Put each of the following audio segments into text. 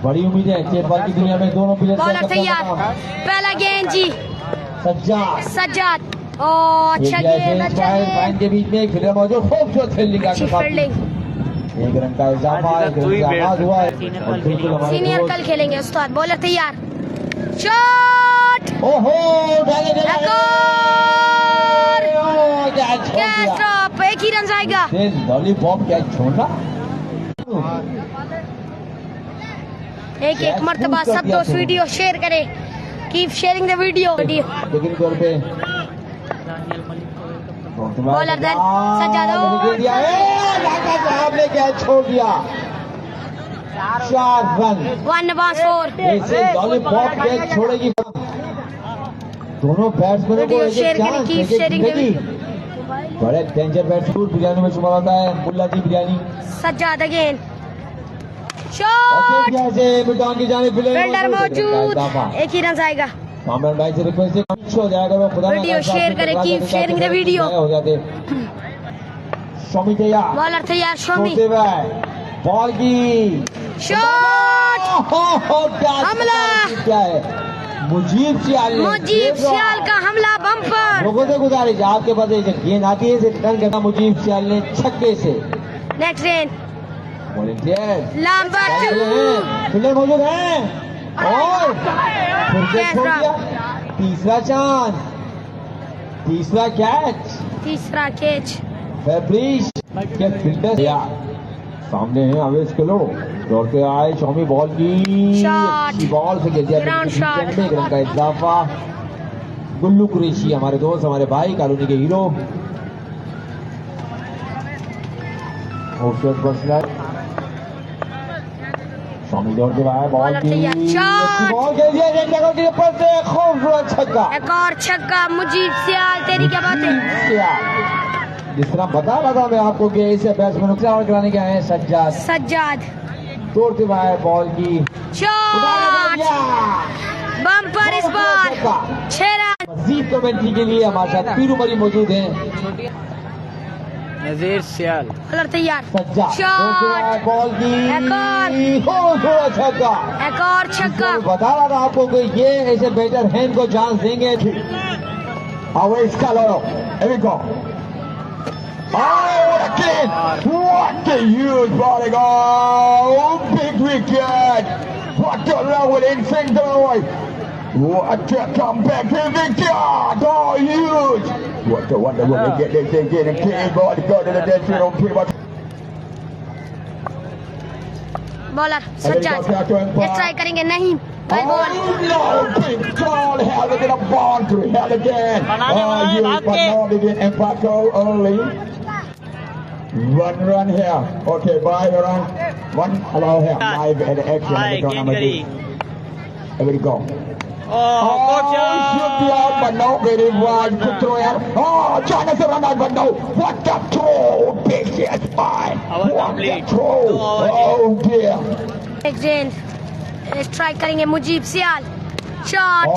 बड़ी उम्मीद है चेत बॉल की दुनिया में दोनों प्लेयर बॉलर तैयार, पहला गेंद जी सज्जाद। ओ अच्छा गेंद, अच्छा गेंद के बीच में एक फील्डर मौजूद, खूबसूरत फील्डिंग का फील्डिंग। एक रन का इजाफा, एक रन का आगाज हुआ है। सीनियर कल खेलेंगे उस्ताद। बॉलर तैयार, शॉट, ओहो कैच ड्रॉप, एक ही रन जाएगा। लॉलीपॉप कैच छोड़ा। एक मर्तबा सब दोस्त वीडियो शेयर करें, कीप शेयरिंग द वीडियो। लेकिन तौर पे बॉलर देन सज्जाद साहब ने कैच छोड़ दिया। 4 रन, 1/4। ऐसे लॉलीपॉप कैच छोड़ेगी। दोनों बैट्समैनों को एक चांस, बड़े डेंजर बैट्समैन बिरयानी में शुमार होता है मुल्ला जी बिरयानी। सज्जाद अगेन शॉट, की जाने फील्डर मौजूद, एक ही रन आएगा। कामरान भाई से रिक्वेस्ट हो जाएगा वो खुदा वीडियो शेयर करें, कीप शेयरिंग द वीडियो। हो जाते। शमी तैयार, बॉलर तैयार, शमी बॉल की शॉट, हमला, क्या है मुजीब सियाल का हमला बम्पर। लोगों से गुजारिश, आपके पास एक गेंद आती है रन करना। मुजीब सियाल ने छक्के से। नेक्स्ट गेंद फील्डर मौजूद है और फिर छोड़ दिया। तीसरा चांस, तीसरा कैच। फैब्रिश क्या फील्डर सामने है आवेश किलो, दौड़ते आए शॉमी, बॉल की अच्छी बॉल से एक रन का इजाफा। गुल्लू कुरैशी हमारे दोस्त, हमारे भाई, कॉलोनी के हीरो। खूबसूरत बॉल, स्वामी दौड़ते आए, बॉल की बॉल के लिए खूबसूरत छक्का। एक और छक्का, मुजीब सियाल, तेरी क्या बात है। जिस तरह बता रहा था मैं आपको कि इसे बैट्समैन को आउट कराने के आए हैं सज्जाद। तोड़ते हुए बॉल की शॉट, बम्पर इस बार 6 रन। मजीद कमेंट्री के लिए हमारे साथ पीरू मरी मौजूद हैं। नजीर सियाल, बॉलर तैयार, शॉट, बॉल की एक और छक्का। बता रहा था आपको कि ये ऐसे बैटर हैं, इनको चांस देंगे। What a huge ball! Oh, big wicket! What a level in Singapore! What a comeback in wicket! Oh, huge! What a wonderful wicket they take in and clean ball. Go to the dead field. Don't care what. Bowler Sajjad, ये try करेंगे, नहीं ball. No, big ball, held it in a boundary, held again. Oh, huge, but not again. And Paco only. One run here. Okay, bye, run. One, allow here. Live and action. Here we go. Should be out, but no, very wide. Good throw here. Oh, Jonathan run out, but no. What a throw! Big hit, fine. What a throw! Oh dear. Next गेंद, try करेंगे मुजीब सियाल, shot. Oh,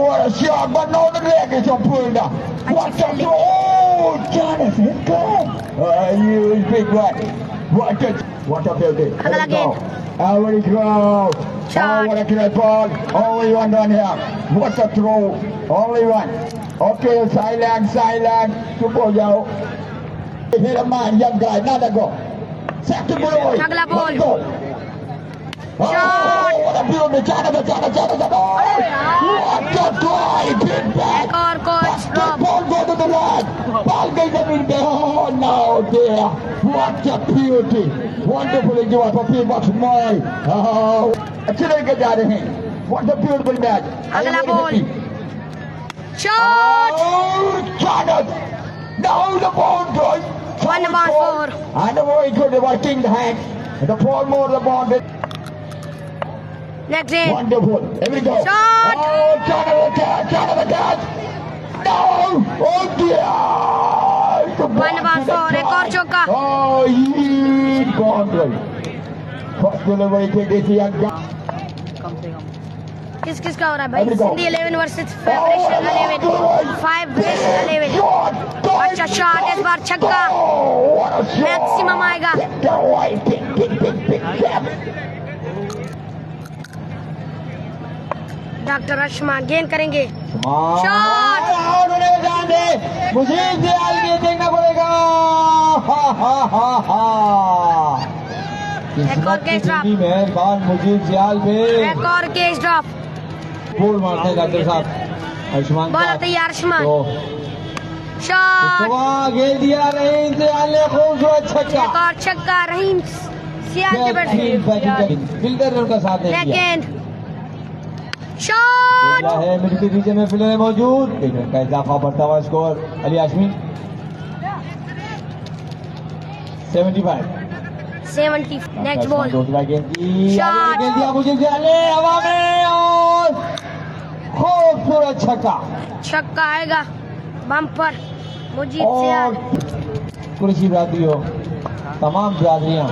what a shot, but no, the leg is pulled up. What a throw! Oh, Jonathan, come. Huge big one. What a building. अगला गेंद, How will it go? Oh, what a great ball. Only one run here. What a throw. Only one. Okay, silent. Super yo. Hit a man, young guy, another go. Second ball. अगला ball, Oh, what a beauty. Jonathan. Oh, what a drive. Big back. एक और coach drop. Ball go to the line. Ball goes up in there. Oh, no, dear. What a beauty. Wonderful into a puppy box boy. Oh, चले के जा रहे हैं. What a beautiful match. अगला ball, shot, Oh, Jonathan. Now the ball goes. 1/4। And the boy could have working the hand. The ball more the ball. Next गेंद, Wonderful. Here we go. Shot. Oh, Jonathan catch. No. Oh dear. 1/4, एक और चौका। Oh, he boundary. First delivery take this young guy. किसका हो रहा है भाई? Sindhi 11 versus federation 11, 5 versus 11। अच्छा शॉट, इस बार छक्का, मैक्सिमम आएगा। डॉक्टर आयुष्मान गेंद करेंगे। Shot shot. आउट होने का ध्यान दे, मुझे दयाल के देखना पड़ेगा। हा हा हा हा एक और कैच ड्रॉप। मेहरबान मुझे दयाल पे एक और कैच ड्रॉप। गोल मारते हैं डॉक्टर साहब। आयुष्मान बॉलर तैयार आयुष्मान। तो शॉट। गेंद दिया रहीम दयाल ने, खूबसूरत छक्का। एक और छक्का रहीम सियाल के बैट से। फील्डर ने उनका साथ नहीं दिया। गेंद। शॉट। है मिड के नीचे में फील्डर मौजूद, एक रन का इजाफा बढ़ता हुआ score. Ali Hashmi 75। 70। Next ball. गेंद की शॉट। गेंद दिया मुझे हवा में और खूबसूरत छक्का। छक्का आएगा बम्पर मुजीब और सियाल। कुरैशी बिरादरी हो, तमाम बिरादरियां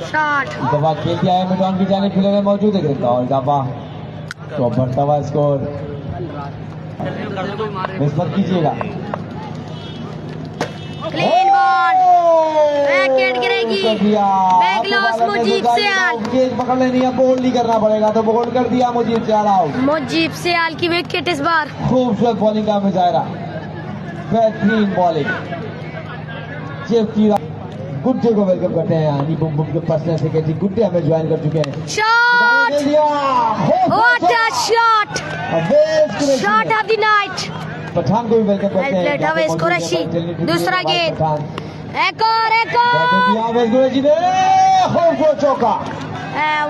शॉट। दफा खेल दिया है मैदान की जाने फील्डर में मौजूद है, और इजाफा तो बढ़ता हुआ स्कोर। मिस मत कीजिएगा। Clean ball. विकेट गिरेगी। बैक लॉस मुजीब सियाल। गेंद पकड़ लेनी है, बोल नहीं करना पड़ेगा, तो बोल कर दिया मुजीब सियाल आउट। मुजीब सियाल की विकेट इस बार। खूबसूरत बॉलिंग का मुजाहरा, बेहतरीन बॉलिंग। सेफ्टी गुड्डे को वेलकम करते हैं, यानी बुम बुम के पर्सनल सेक्रेटरी गुड्डे हमें ज्वाइन कर चुके हैं। Shot. What a shot. Shot of the night. Pathan को भी वेलकम करते हैं। प्लेट अवेज कुरैशी। दूसरा गेंद। एक और कुरैशी ने खूबसूरत चौका।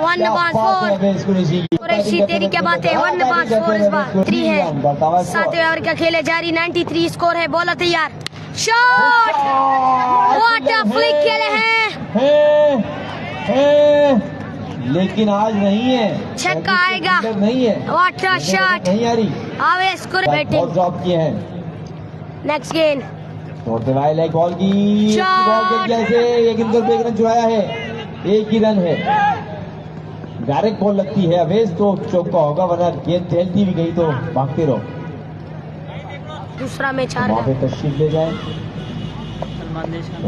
1/4। कुरैशी तेरी क्या बात है। 1/4 इस बार 3 है। 7वें ओवर का खेल है जारी। 93 स्कोर है। बॉलर तैयार। शॉट। व्हाट अ फ्लिक खेले हैं। लेकिन आज नहीं है, छक्का आएगा। नहीं है। What a shot. नहीं आ रही। अवेज कुर बैटिंग। ड्रॉप किए हैं। नेक्स्ट गेंद। तोड़ते हुए लेग बॉल की बॉल के जैसे एक इनकर पे एक रन चुराया है। एक ही रन है। डायरेक्ट बॉल लगती है अवेज तो चौका होगा, वरना गेंद टहलती भी गई तो भागते रहो। दूसरा मैच हार वहाँ पे गया। तशरीफ ले जाए।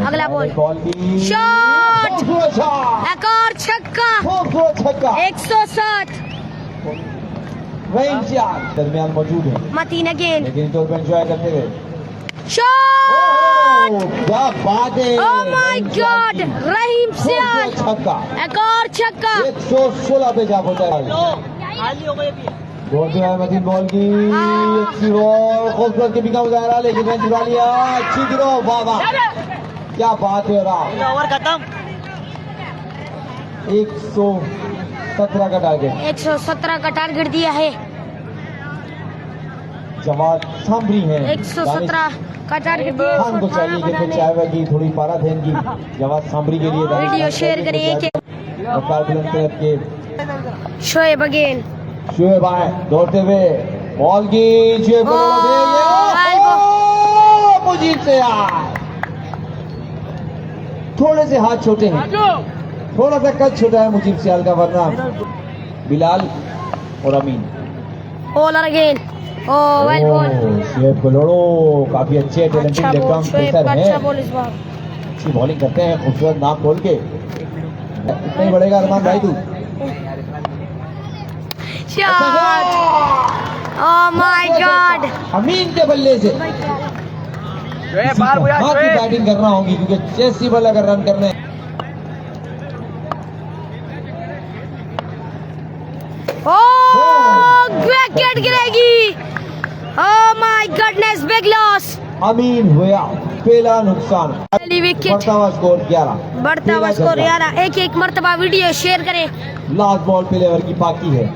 अगला बॉल। बॉल की शॉट। खूबसूरत शॉट। एक और छक्का। खूबसूरत छक्का। 107। रहीम सियाल दरमियान मौजूद है, मतीन गेंद। लेकिन तौर पर एंजॉय करते हुए। शॉट। क्या बात है। Oh my god. Rahim Sial. खूबसूरत छक्का। एक और छक्का। 116 पे जा पहुंचा है। दौड़ते हुए मतीन बॉल की अच्छी बॉल, खूबसूरत के भी का मुजाहरा, लेकिन रन चुरा लिया। अच्छी गिरो, वाह वाह, क्या बात है। ओवर खत्म। 117 का टारगेट। 117 का टारगेट दिया है। जवाब सामरी है। 117 का टारगेट दिया खान को चाहिए कि फिर चाहे की थोड़ी पारा देन की जवाब सामरी के लिए वीडियो शेयर करिए कि के शोएब अगेन। शुएब आए दौड़ते हुए बॉल की शुएब को मुजीब से थोड़े से हाथ छोटे हैं, थोड़ा सा कद छोटा है मुजीब सियाल का, वरना बिलाल और Amin. Bowler again. Oh well ball. Shoaib को लोड़ो, काफी अच्छे टैलेंटेड अच्छा left ball arm Shoaib pacer का। हैं, अच्छा बॉल इस बार। अच्छी बॉलिंग करते हैं, खूबसूरत नाम बोल के। कितना ही बढ़ेगा अरमान भाई तू। Shot. Oh my god. Amin के बल्ले से हाथ की बैटिंग करना होगी, क्योंकि जैसी बॉल अगर रन करने ओह विकेट गिरेगी। Oh my goodness, big loss. Amin हुआ पहला नुकसान। पहली विकेट। बढ़ता हुआ स्कोर 11। बढ़ता हुआ स्कोर 11। एक मर्तबा वीडियो शेयर करें। लास्ट बॉल पहले ओवर की बाकी है।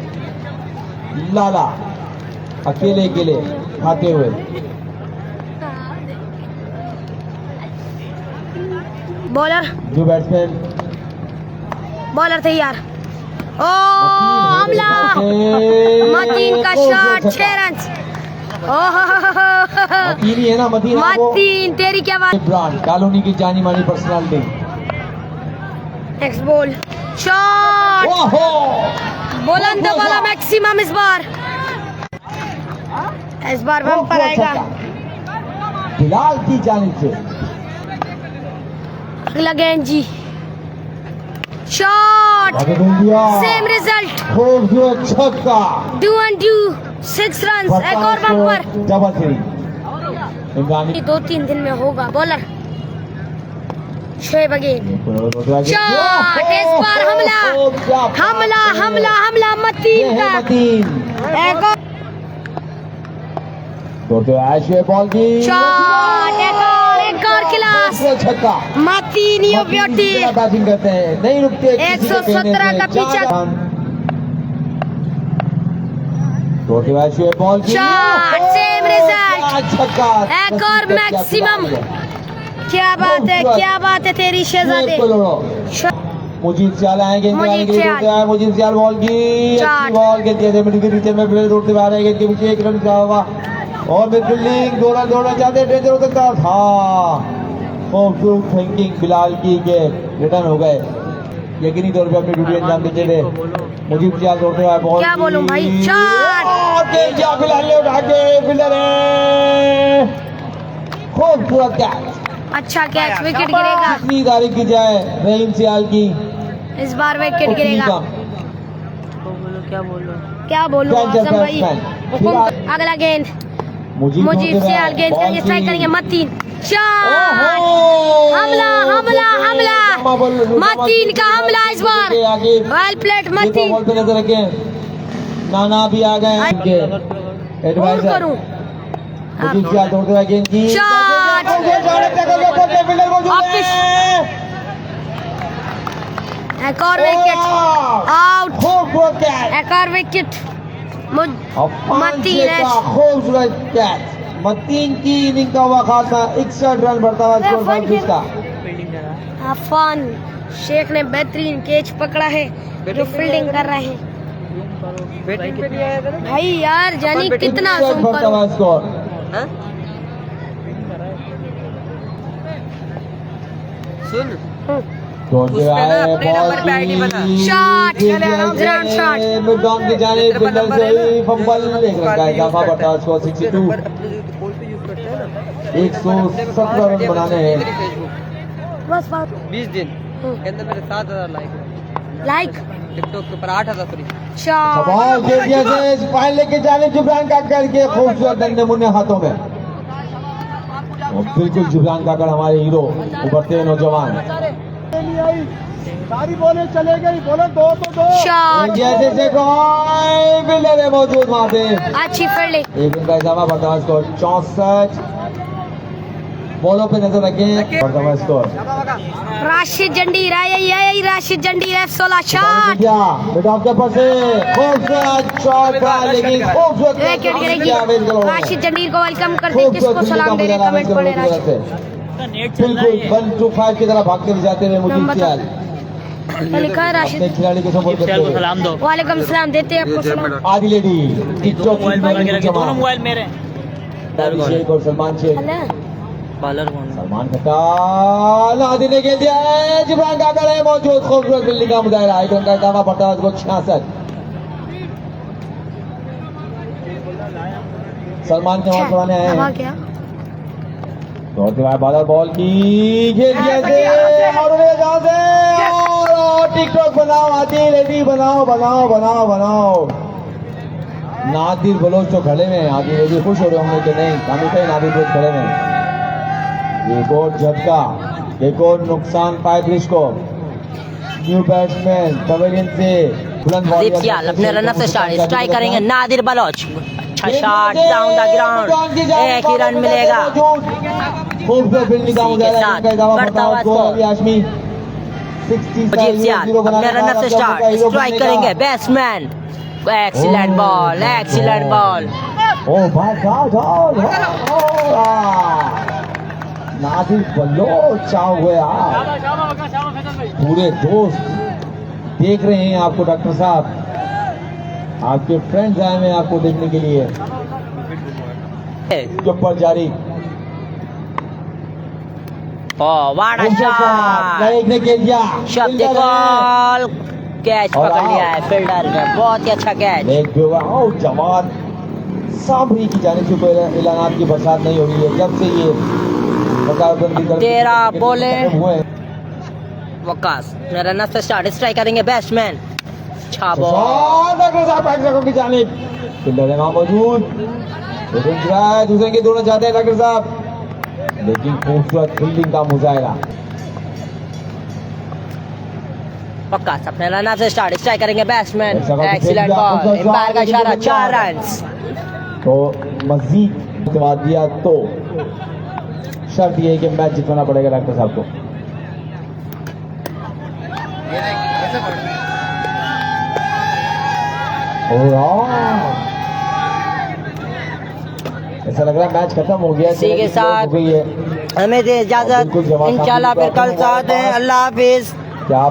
लाला अकेले खाते हुए। बॉलर। जो बैट्समैन बॉलर तैयार। ओ हमला। मतीन का शॉट 6 रन। मतीन ही है ना, मतीन आपको? मतीन तेरी क्या बात। ब्रांड कॉलोनी की जानी मानी पर्सनालिटी। Next ball. शॉट। ओहो बुलंद वाला मैक्सिमम इस बार बम्पर आएगा। बिलाल की जानिब से अगला गेंद जी। शॉट। शॉट सेम रिजल्ट खूबसूरत छक्का 2 and 2 6 रन एक और बम्पर डबल थ्री इमरानी 2-3 दिन में होगा बॉलर शोएब अगेन शॉट इस बार हमला मतीन का एक और बॉल की शॉट एक और क्लास छक्का मतीन यो ब्यूटी बैटिंग करते हैं नहीं रुकते 117 का पीछा बॉल की शॉट सेम रिजल्ट छक्का एक और मैक्सिमम क्या बात है तेरी शहजादे मुजीब सियाल आएंगे मुजीब सियाल बॉल की चार। बॉल के नीचे में प्लेयर उठते आ रहे हैं पीछे एक रन होगा और फील्डिंग दौड़ना चाहते डेंजर हो सकता था खूबसूरत थिंकिंग बिलाल की के रिटर्न हो गए यकीनी तौर पे अपनी ड्यूटी अंजाम देते थे मुजीब सियाल दौड़ते हुए बॉल क्या बोलूं भाई शॉट बिलाल ने उठा के फील्डर है खूबसूरत कैच अच्छा कैच विकेट गिरेगा कितनी तारीफ की जाए रहीम सियाल की इस बार विकेट गिरेगा क्या बोलूं आजम भाई अगला गेंद मुजीब सियाल गेंद करेंगे स्ट्राइक करेंगे मतीन शॉट हमला मतीन का हमला इस बार वेल प्लेट मतीन नजर रखें नाना भी आ गए एडवाइजर करूं मुजीब सियाल दौड़ते हुए गेंद की शॉट एक और विकेट आउट एक और विकेट खूबसूरत कैच मतीन की इनिंग का हुआ खासा 61 रन बढ़ता हुआ स्कोर 35 का अफान शेख ने बेहतरीन कैच पकड़ा है जो फील्डिंग कर रहे हैं भाई यार जानी कितना बढ़ता सुपर हुआ स्कोर सुन शॉट ग्राउंड शॉट मिडॉन की जानिब फील्डर से ही फंबल एक रन का इजाफा बढ़ता है स्कोर 62 117 रन बनाने हैं बस 20 दिन के अंदर मेरे 7000 लाइक टिकटॉक के ऊपर 8000 फ्री शॉट बॉल दे दिया से फाइनल लेके जाने जिब्रान काकर के खूबसूरत नन्हे मुन्ने हाथों में और बिल्कुल जिब्रान काकर हमारे हीरो उभरते हुए नौजवान सारी बॉलें चले गई बोलो 2 तो 2 शॉट जैसे कोई बिल्डर है मौजूद वहाँ पे अच्छी फील्डिंग एक रन का इजाफा बढ़ता हुआ स्कोर 64 बॉलों पे नजर रखें बढ़ता हुआ स्कोर राशिद जंडीर आई राशिद जंडीर F16 शॉट बेटा आपके पास से खूबसूरत शॉट था लेकिन खूबसूरत विकेट गिरेगी राशिद जंडीर को वेलकम करते हैं किसको सलाम दे रहे कमेंट पढ़े राशिद बिल्कुल 1-2-5 की तरह भागते हुए जाते हुए मुजीब सियाल लिखा है राशिद अपने खिलाड़ी को सपोर्ट करते हुए सलाम दो वालेकुम सलाम देते हैं आपको सलाम आदि लेडी टिकटॉक दोनों मोबाइल मेरे शेख और सलमान शेख हेलो बॉलर कौन सलमान खट्टाल आदि ने खेल दिया है जिब्रान काकर है मौजूद खूबसूरत बिल्डिंग का मुजाहरा एक रन का इजाफा बढ़ता है 66 सलमान के वहां बनाने आए हैं क्या दौड़ते हुए बादल बॉल की खेल दिया से और वे जहां से और टिकटॉक बनाओ आदि लेडी बनाओ नादिर बलोच तो खड़े में आदि लेडी खुश हो रहे होंगे कि नहीं हमेशा नादिर बलोच खड़े में एक और झटका एक और नुकसान पाए ब्रिज को न्यू बैट्समैन पवेलियन से बुलंद बॉल अपने रनअप से स्ट्राइक करेंगे नादिर बलोच अच्छा शॉट डाउन द ग्राउंड एक ही रन मिलेगा खूबसूरत फील्डिंग का मुजाहरा बढ़ता हुआ स्कोर हाशमी 60 मुजीब सियाल अपने रनअप से स्ट्राइक करेंगे बैट्समैन एक्सीलेंट बॉल ओ भाई नादिर बलोच चाव हुए आप पूरे दोस्त देख रहे हैं आपको डॉक्टर साहब आपके फ्रेंड्स आए हैं आपको देखने के लिए ऊपर जारी व्हाट अ शॉट एक ने खेल दिया शब्द बॉल कैच पकड़ लिया है फील्डर ने बहुत ही अच्छा कैच एक जवान साबरी की जाने से कोई ऐलानात की बरसात नहीं हो रही है जब से ये तेरा बोले वकास अपने रन से स्टार्ट स्ट्राइक करेंगे बैट्समैन छाबो डॉक्टर साहब बैट्समैन की जानिब फील्डर है वहां मौजूद दूसरे के दोनों जाते हैं डॉक्टर साहब लेकिन खूबसूरत फील्डिंग का मुजाहिरा वकास अपने रन से स्टार्ट स्ट्राइक करेंगे बैट्समैन एक्सीलेंट बॉल एम्पायर का इशारा 4 रन्स तो मजीद दबा दिया तो शर्त ये है कि मैच जितवाना पड़ेगा डॉक्टर साहब को ऐसा लग रहा है मैच खत्म हो गया इसी के साथ हमें दे इजाजत इंशाल्लाह फिर कल साथ हैं अल्लाह हाफिज क्या